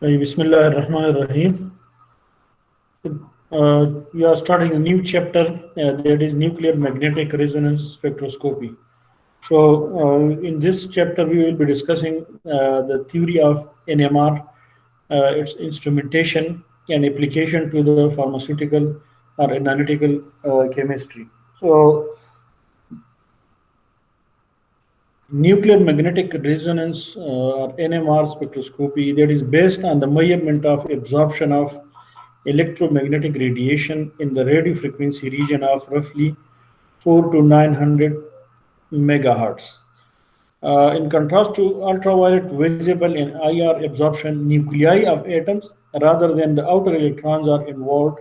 Bismillah ar-Rahman ar-Rahim. We are starting a new chapter that is nuclear magnetic resonance spectroscopy. In this chapter, we will be discussing the theory of NMR, its instrumentation and application to the pharmaceutical or analytical chemistry. So, nuclear magnetic resonance or NMR spectroscopy that is based on the measurement of absorption of electromagnetic radiation in the radio frequency region of roughly 4 to 900 megahertz. In contrast to ultraviolet visible in IR absorption, nuclei of atoms rather than the outer electrons are involved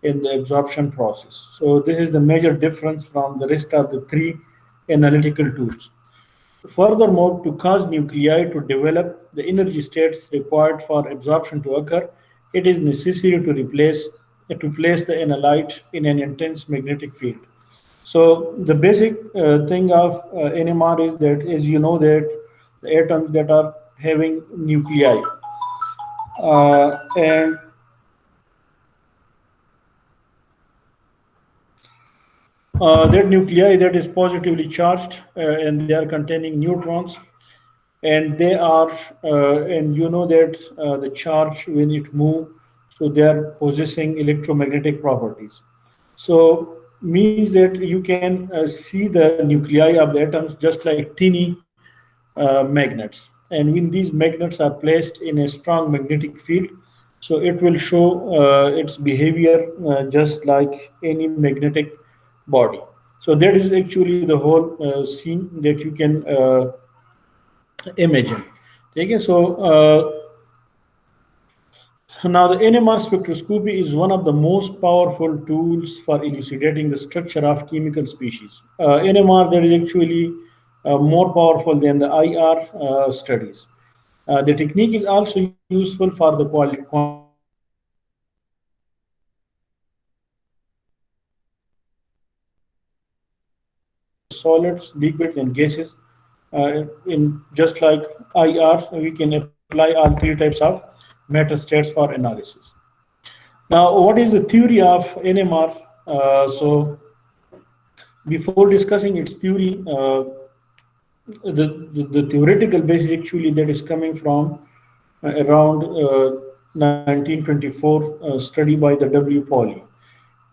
in the absorption process. So this is the major difference from the rest of the three analytical tools. Furthermore, to cause nuclei to develop the energy states required for absorption to occur, it is necessary to place the analyte in an intense magnetic field. So the basic thing of NMR is that, as you know, that the atoms that are having nuclei and that nuclei that is positively charged and they are containing neutrons and they are and you know that the charge when it move, so they are possessing electromagnetic properties. So means that you can see the nuclei of the atoms just like teeny magnets, and when these magnets are placed in a strong magnetic field, so it will show its behavior just like any magnetic body. So that is actually the whole scene that you can imagine. Okay, so now the NMR spectroscopy is one of the most powerful tools for elucidating the structure of chemical species. NMR that is actually more powerful than the IR studies. The technique is also useful for the quantification of solids, liquids, and gases. In just like IR, we can apply all three types of matter states for analysis. Now, what is the theory of NMR? Before discussing its theory, the theoretical basis actually that is coming from around 1924 study by the W. Pauli.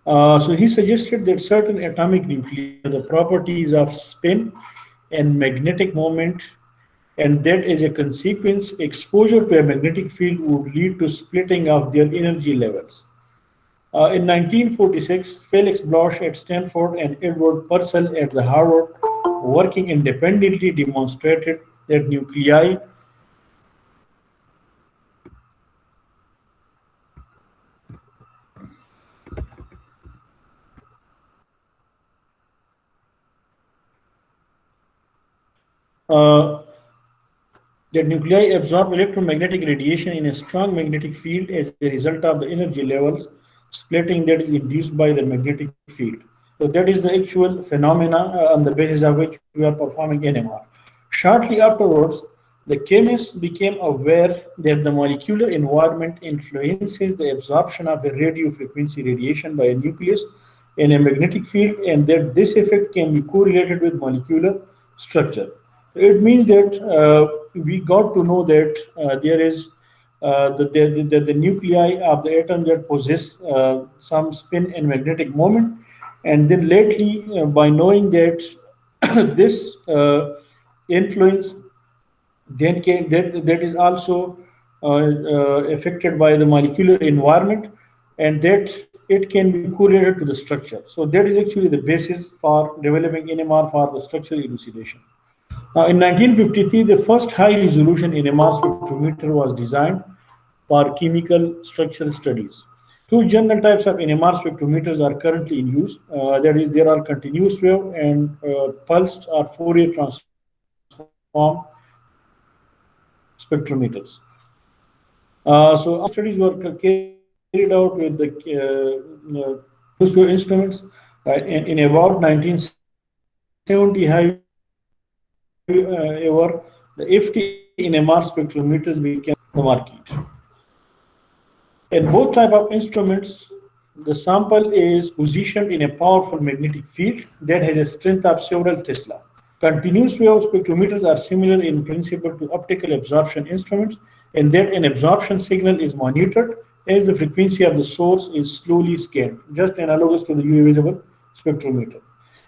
So he suggested that certain atomic nuclei have the properties of spin and magnetic moment, and that as a consequence, exposure to a magnetic field would lead to splitting of their energy levels. In 1946, Felix Bloch at Stanford and Edward Purcell at the Harvard, working independently, demonstrated that nuclei uh, absorb electromagnetic radiation in a strong magnetic field as a result of the energy levels splitting that is induced by the magnetic field. So that is the actual phenomena on the basis of which we are performing NMR. Shortly afterwards, the chemists became aware that the molecular environment influences the absorption of a radio frequency radiation by a nucleus in a magnetic field, and that this effect can be correlated with molecular structure. It means that we got to know that there is the nuclei of the atom that possess some spin and magnetic moment, and then lately by knowing that this influence that is also affected by the molecular environment, and that it can be correlated to the structure. So that is actually the basis for developing NMR for the structural elucidation. In 1953, the first high-resolution NMR spectrometer was designed for chemical structural studies. Two general types of NMR spectrometers are currently in use. That is, there are continuous wave and pulsed or Fourier transform spectrometers. So our studies were carried out with the continuous wave instruments in about 1970. However, the FT NMR spectrometers became the market. In both type of instruments, the sample is positioned in a powerful magnetic field that has a strength of several Tesla. Continuous wave spectrometers are similar in principle to optical absorption instruments in that an absorption signal is monitored as the frequency of the source is slowly scanned, just analogous to the UV visible spectrometer.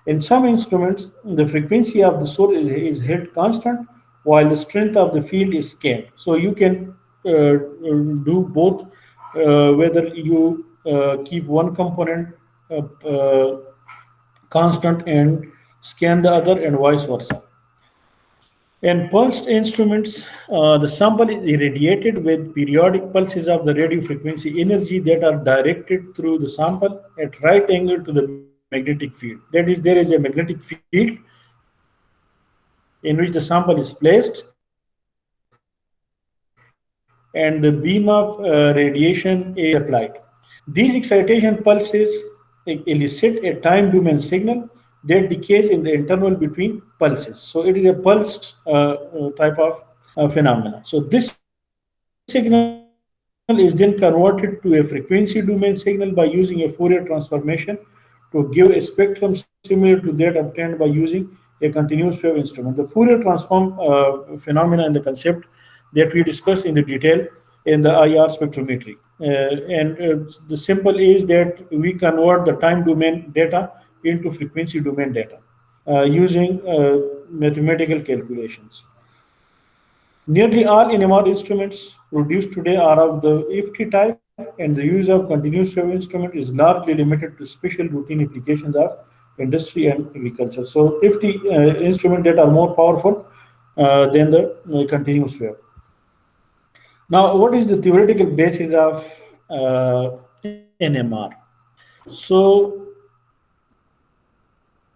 In some instruments, the frequency of the source is held constant while the strength of the field is scanned. So you can do both, whether you keep one component constant and scan the other, and vice versa. In pulsed instruments, the sample is irradiated with periodic pulses of the radio frequency energy that are directed through the sample at right angle to the magnetic field. That is, there is a magnetic field in which the sample is placed, and the beam of radiation is applied. These excitation pulses elicit a time domain signal that decays in the interval between pulses. So it is a pulsed type of phenomena. So this signal is then converted to a frequency domain signal by using a Fourier transformation to give a spectrum similar to that obtained by using a continuous wave instrument. The Fourier transform phenomena and the concept that we discussed in the detail in the IR spectrometry. And the simple is that we convert the time domain data into frequency domain data using mathematical calculations. Nearly all NMR instruments produced today are of the FT type, and the use of continuous wave instrument is largely limited to special routine applications of industry and agriculture. So FT instruments that are more powerful than the continuous wave. Now, what is the theoretical basis of NMR? So,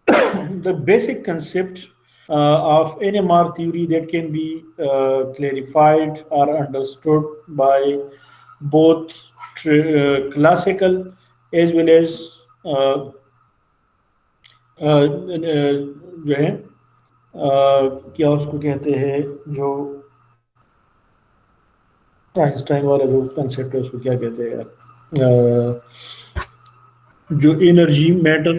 the basic concept of NMR theory that can be clarified or understood by both classical as well as जो है क्या उसको कहते हैं, जो Einstein वाला जो concept है उसको क्या कहते हैं यार, जो एनर्जी मैटर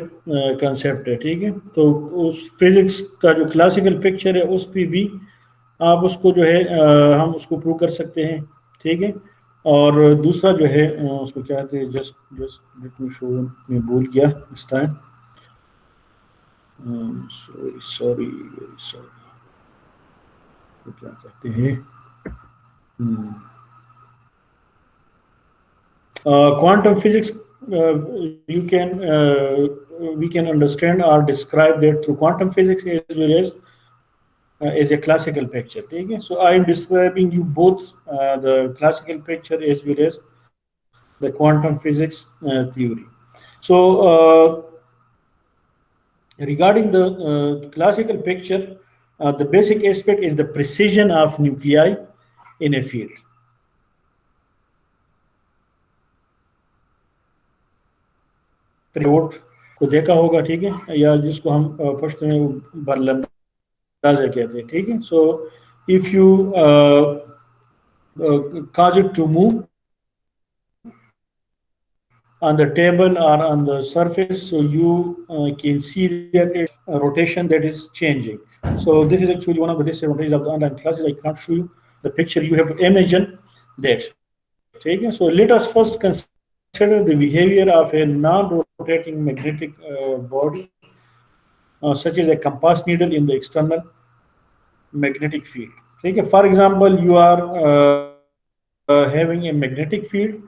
कंसेप्ट है, ठीक है। तो उस फिजिक्स का जो क्लासिकल पिक्चर है उस पर भी आप उसको जो है हम उसको प्रूव कर सकते हैं, ठीक है। और दूसरा जो है उसको क्या कहते हैं, just just let me show, मैं भूल गया इस time, sorry sorry very sorry, तो क्या कहते हैं, quantum physics, you can we can understand or describe that through quantum physics as well as a classical picture, okay? So I am describing you both the classical picture as well as the quantum physics theory. So regarding the classical picture, the basic aspect is the precision of nuclei in a field. Report को देखा होगा, ठीक है, या जिसको हम पश्तो में बरलंदाजा कहते हैं, ठीक है। So if you cause it to move on the table or on the surface, so you can see that it's a rotation that is changing. So this is actually one of the disadvantages of the online classes. I can't show you the picture. You have to imagine that, okay? So let us first consider the behavior of a non-rotating magnetic body, such as a compass needle in the external magnetic field. Okay? For example, you are having a magnetic field,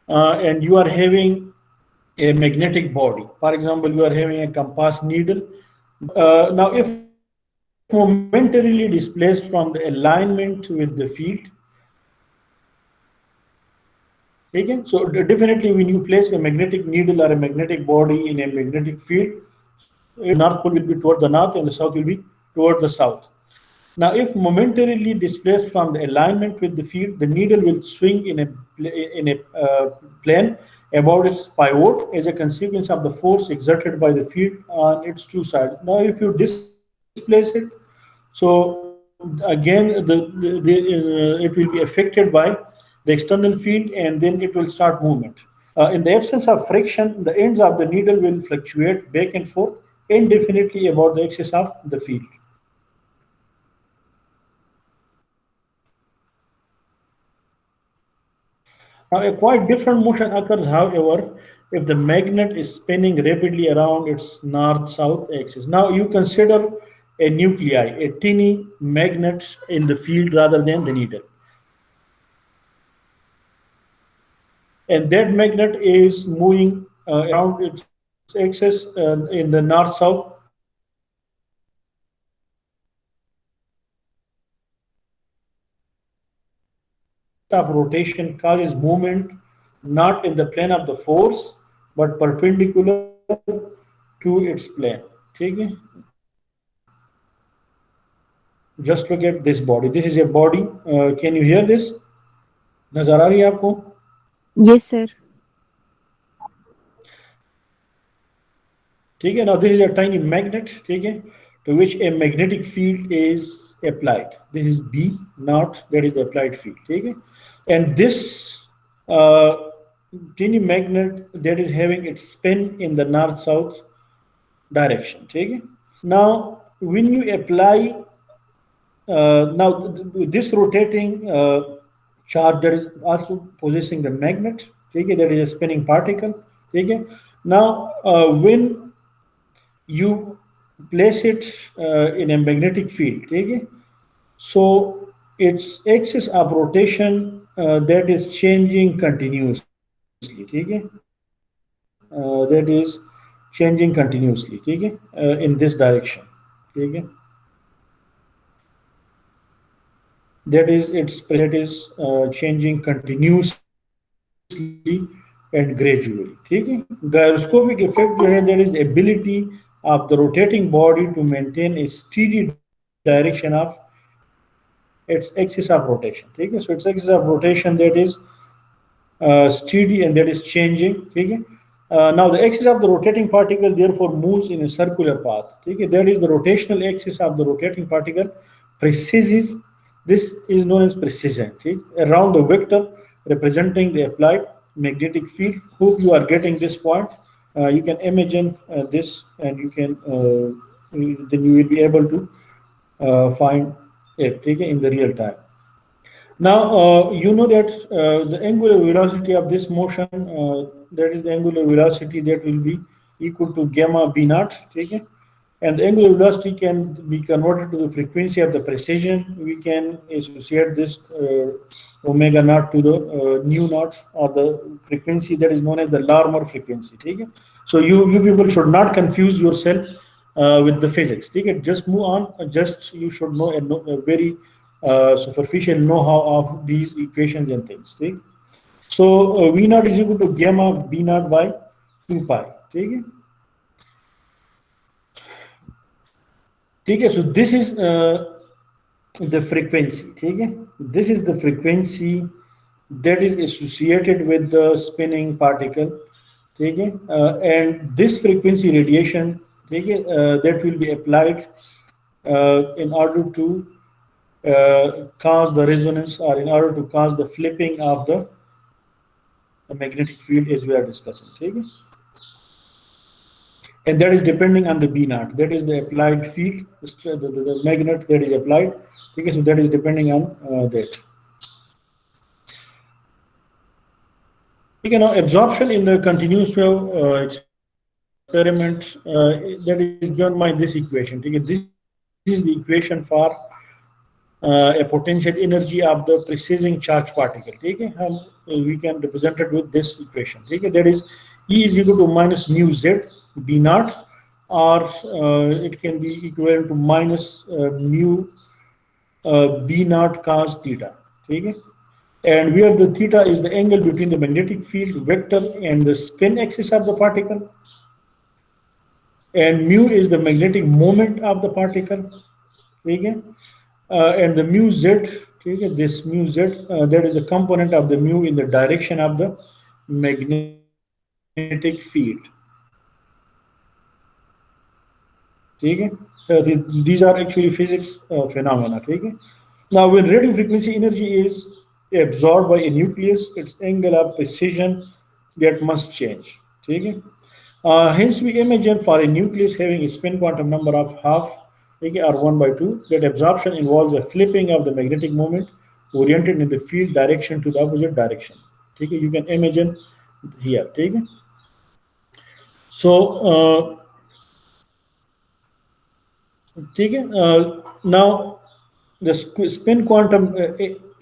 and you are having a magnetic body. For example, you are having a compass needle. Now, if momentarily displaced from the alignment with the field, okay? So definitely when you place a magnetic needle or a magnetic body in a magnetic field, the north pole will be toward the north and the south will be toward the south. Now, if momentarily displaced from the alignment with the field, the needle will swing in a plane about its pivot as a consequence of the force exerted by the field on its two sides. Now, if you displace it, so again it will be affected by the external field, and then it will start movement. In the absence of friction, the ends of the needle will fluctuate back and forth indefinitely about the axis of the field. Now, a quite different motion occurs, however, if the magnet is spinning rapidly around its north-south axis. Now, you consider a nuclei, a teeny magnet in the field rather than the needle. And that magnet is moving around its axis in the north-south. Of rotation causes movement not in the plane of the force but perpendicular to its plane. ठीक है? Just look at this body. This is a body. Can you hear this? नजर आ रही है आपको? Yes, sir. ठीक है. Now this is a tiny magnet. ठीक है? To which a magnetic field is applied. This is B naught. That is the applied field. ठीक है? And this uh, tiny magnet that is having its spin in the north-south direction. ठीक है? Now when you apply now this rotating charge that is also possessing the magnet, okay, that is a spinning particle, okay. Now when you place it in a magnetic field, okay, so its axis of rotation that is changing continuously, okay, that is changing continuously, okay, in this direction, okay. That is changing continuously and gradually. ठीक है. Gyroscopic effect जो है, that is ability of the rotating body to maintain a steady direction of its axis of rotation. ठीक है. So its axis of rotation that is steady and that is changing. ठीक है. Now the axis of the rotating particle therefore moves in a circular path. ठीक है. That is the rotational axis of the rotating particle precedes. This is known as precision. ठीक? Around the vector representing the applied magnetic field. Hope you are getting this point. You can imagine this, and you can then you will be able to find it, okay, in the real time. Now you know that the angular velocity of this motion, that is the angular velocity that will be equal to gamma b naught. Okay? And the angular velocity can be converted to the frequency of the precision. We can associate this omega naught to the nu naught, or the frequency that is known as the Larmor frequency. Okay? So you people should not confuse yourself with the physics. Okay? Just move on. Just you should know a very superficial know-how of these equations and things. Okay? So V naught is equal to gamma B naught by 2 pi. Okay? ठीक है. So this is the frequency. ठीक है. This is the frequency that is associated with the spinning particle. ठीक है. And this frequency radiation, ठीक है, that will be applied in order to cause the resonance, or in order to cause the flipping of the magnetic field, as we are discussing. ठीक है. And that is depending on the B naught. That is the applied field, the magnet that is applied. Okay, so that is depending on that. Okay, now absorption in the continuous wave experiment that is given by this equation. Okay, this is the equation for a potential energy of the preceding charge particle. Okay, we can represent it with this equation. Okay, that is E is equal to minus mu z B naught, or it can be equivalent to minus mu B naught cos theta. Okay? And where the theta is the angle between the magnetic field vector and the spin axis of the particle, and mu is the magnetic moment of the particle. Okay? And the mu z, okay, this mu z, that is a component of the mu in the direction of the magnetic field. Okay? These are actually physics phenomena. Okay? Now, when radio frequency energy is absorbed by a nucleus, its angular precision that must change. ठीक है? Hence, we imagine for a nucleus having a spin quantum number of half, okay, or 1 by 2, that absorption involves a flipping of the magnetic moment oriented in the field direction to the opposite direction. Okay, you can imagine here. Okay? So, now the spin quantum,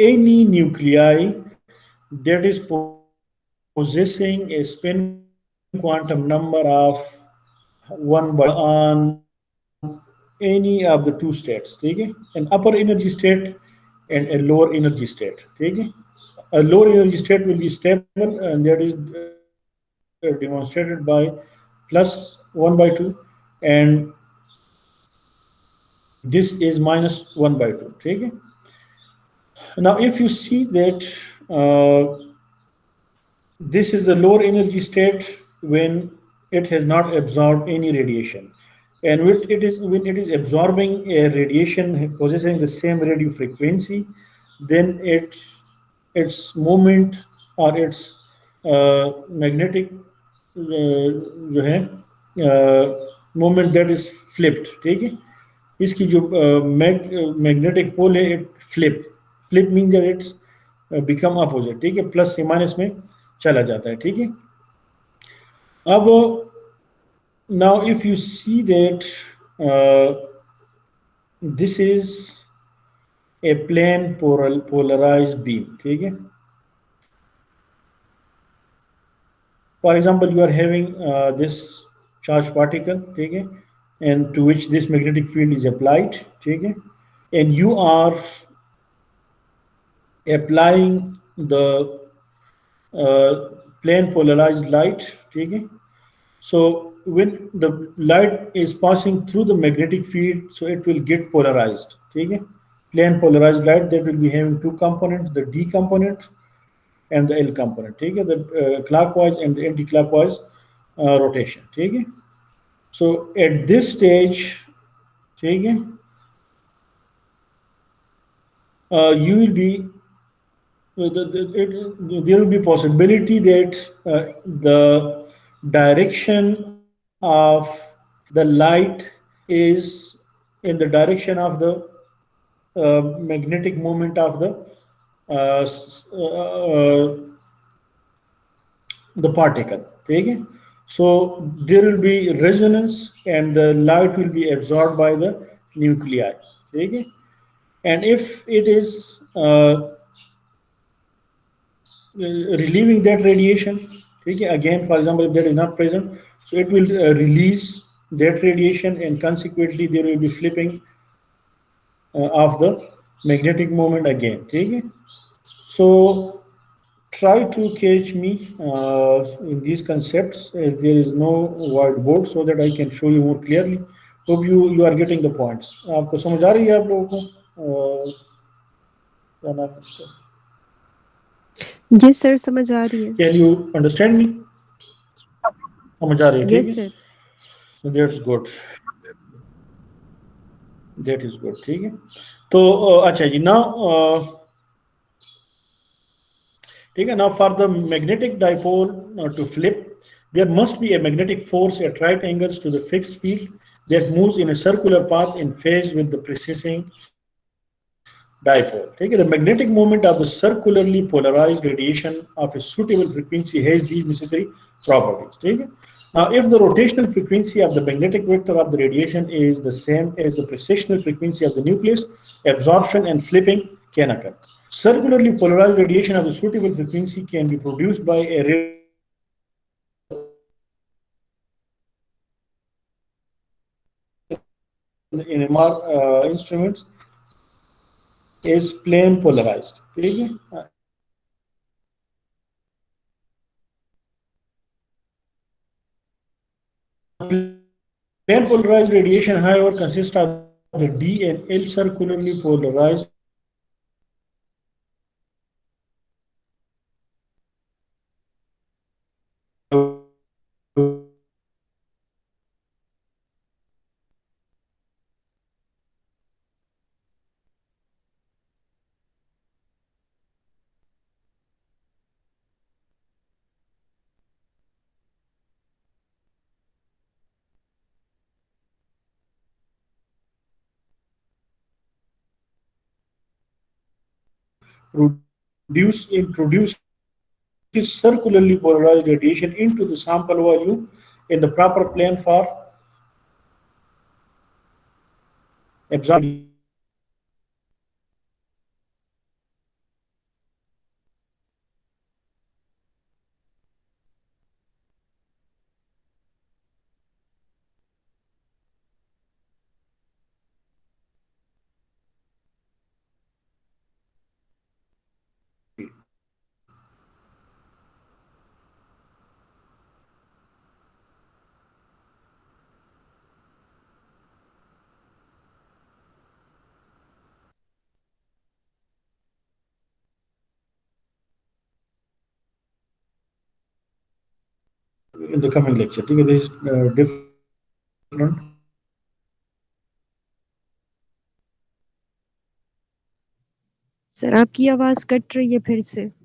any nuclei that is possessing a spin quantum number of 1 by 2 on any of the two states, ठीक है? An upper energy state and a lower energy state, ठीक है? A lower energy state will be stable, and that is demonstrated by +1 by 2, and this is -1 by 2, ठीक है? Now, if you see that this is the lower energy state when it has not absorbed any radiation. And when it is absorbing a radiation possessing the same radio frequency, then its movement or its magnetic जो है movement that is flipped, ठीक है? इसकी जो magnetic pole है it flip mean that it's become opposite, ठीक है? Plus से माइनस में चला जाता है, ठीक है? अब now if you see that this is a plane polarised beam, ठीक है? For example, you are having this charged particle, ठीक है? And to which this magnetic field is applied, ठीक है? And you are applying the plane polarized light, ठीक है? So when the light is passing through the magnetic field, so it will get polarized, ठीक है? Plane polarized light, that will be having two components, the D component and the L component, ठीक है? The clockwise and the anti-clockwise rotation, ठीक है? So at this stage, ठीक है, you will be there will be possibility that the direction of the light is in the direction of the magnetic moment of uh, the particle, ठीक है? So there will be resonance and the light will be absorbed by the nuclei, ठीक है? And if it is relieving that radiation, okay, again, for example, if that is not present, so it will release that radiation, and consequently there will be flipping of the magnetic moment again, okay? So try to catch me in these concepts, as there is no whiteboard, so that I can show you more clearly. Hope you are getting the points. आपको समझ आ रही है आप लोगों को? क्या नाम है इसका? Yes, sir, समझ आ रही है. Can you understand me? समझ आ रही है, ठीक Yes, है? sir. That's good. That is good, ठीक है? तो अच्छा जी, now ठीक है? Now for the magnetic dipole to flip, there must be a magnetic force at right angles to the fixed field that moves in a circular path in phase with the preceding dipole, ठीक है? The magnetic moment of the circularly polarized radiation of a suitable frequency has these necessary properties, ठीक है? Now, if the rotational frequency of the magnetic vector of the radiation is the same as the precessional frequency of the nucleus, absorption and flipping can occur. Circularly polarized radiation of the suitable frequency can be produced by a in NMR instruments is plane polarized, ठीक है? Plane polarized radiation, however, consists of the D and L circularly polarized produces circularly polarized radiation into the sample volume in the proper plane for absorption. In the coming lecture. ठीक है, this is different. Sir आपकी आवाज cut रही है फिर से।